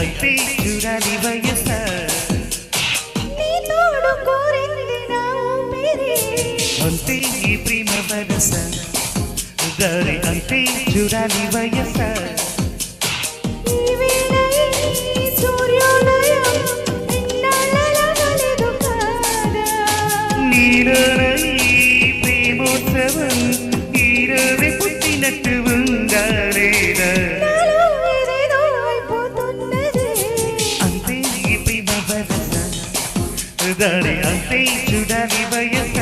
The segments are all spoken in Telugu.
అంతే చూడాలి వయస నీ తోడు కోరింది నా ఊపిరి అంతే ఈ ప్రేమ వరస దారి అంతే చూడాలి వయస ఈ వేళ ఈ సూర్యోదయం ఎన్నాళ్ళలా కలదు కాదా నీలోన ఈ ప్రేమోత్సవం ఈరోజు పుట్టినట్టు ఉందా లేదా నాలో ఏదేదో అయిపోతున్నది అంతే ఈ ప్రేమ వరస దారి అంతే చూడాలి వయస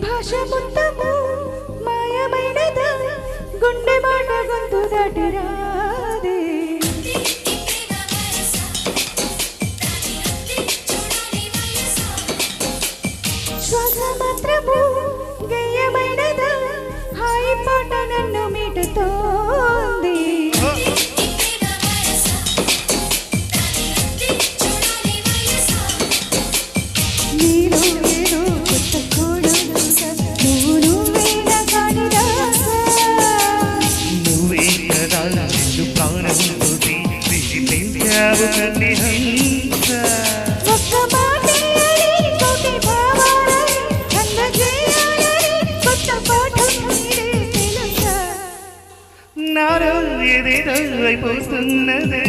భాష మొత్తము మాయమైనదా గుండె మాట గొంతు దాటి రాదే శ్వాస మాత్రము గేయమైనదా హాయి పాట నన్ను మీటుతోంది నీలో ఏదో కొత్త కోడు నువ్వేనా కానిదా నువ్వే కదా నిన్ను ప్రాణంతోటి పెంచావు కన్ని హంస ఒక్క మాటే అని కోటి భావాలని అందజేయాలని కొత్త పాఠం మీరే తెలుసా నాలో ఏదేదో అయిపోతున్నదే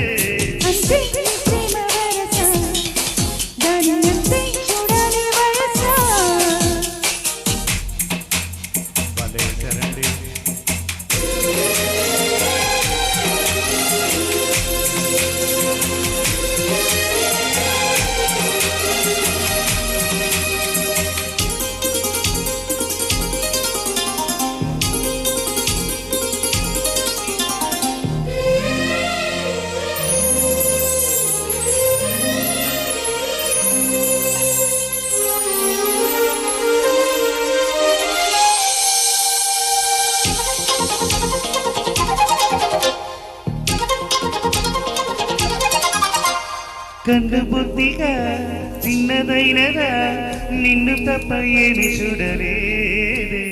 అంతే ప్రేమ వరస దాని అంతే చూడాలి వయస కన్ను బుద్ధిగా చిన్నదైనదా నిన్ను తప్ప ఏమి చూడలేదే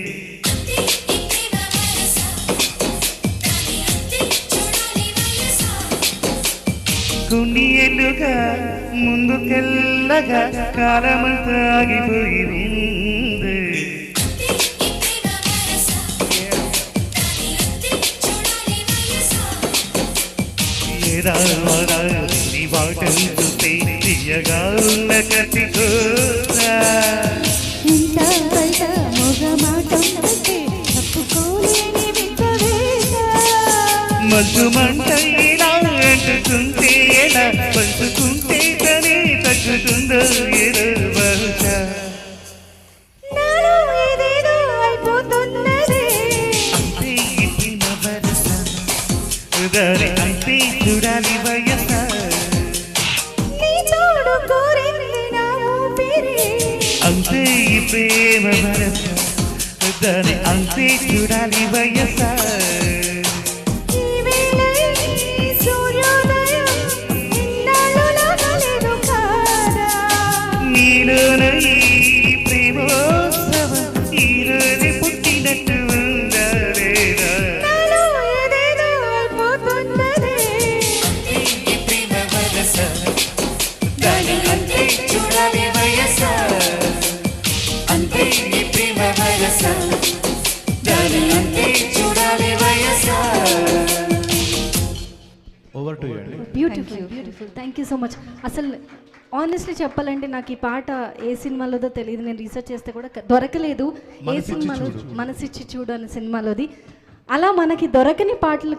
కొన్ని ఏళ్ళుగా ముందుకెళ్ళగా కాలమంతా ఆగిపోయింది నీ వాటం చూస్తే తీయగా ఉన్న కత్తి ఇంత బయట మొగమాటం అంటే తప్పుకోలేని విప్పవేశ మంచు మంట ఇలా అంటుకుంటే ఎలా పంచుకుంటే తనే తగ్గుతుందో ఏదో బహుశా నాలో ఏదేదో అయిపోతున్నది అంతే ఈ ప్రేమ వరస దారి అంతే చూడాలి వయస నీ తోడు కోరింది నా ఊపిరి అంతే ఈ ప్రేమ వరస దారి అంతే చూడాలి వయస ఈ వేళ ఈ సూర్యోదయం ఎన్నాళ్ళలా కలదు కాదా నీలోన ఈ ప్రేమోత్సవం ఈరోజు పుట్టినట్టు ఉందా లేదా నాలో ఏదేదో అయిపోతున్నది ఈ ప్రేమ వరస దాని అంతే చూడాలి వయస అంతే ఈ ప్రేమ వరస దాని అంతే చూడాలి వయస ఓవర్ టు యూ అండి. Beautiful thank you so much. అసలు ఆనెస్ట్లీ చెప్పాలంటే నాకు ఈ పాట ఏ సినిమాలోదో తెలియదు, నేను రీసెర్చ్ చేస్తే కూడా దొరకలేదు. ఏ సినిమాలో మనసిచ్చి చూడు అనే సినిమాలోది. అలా మనకి దొరకని పాటలు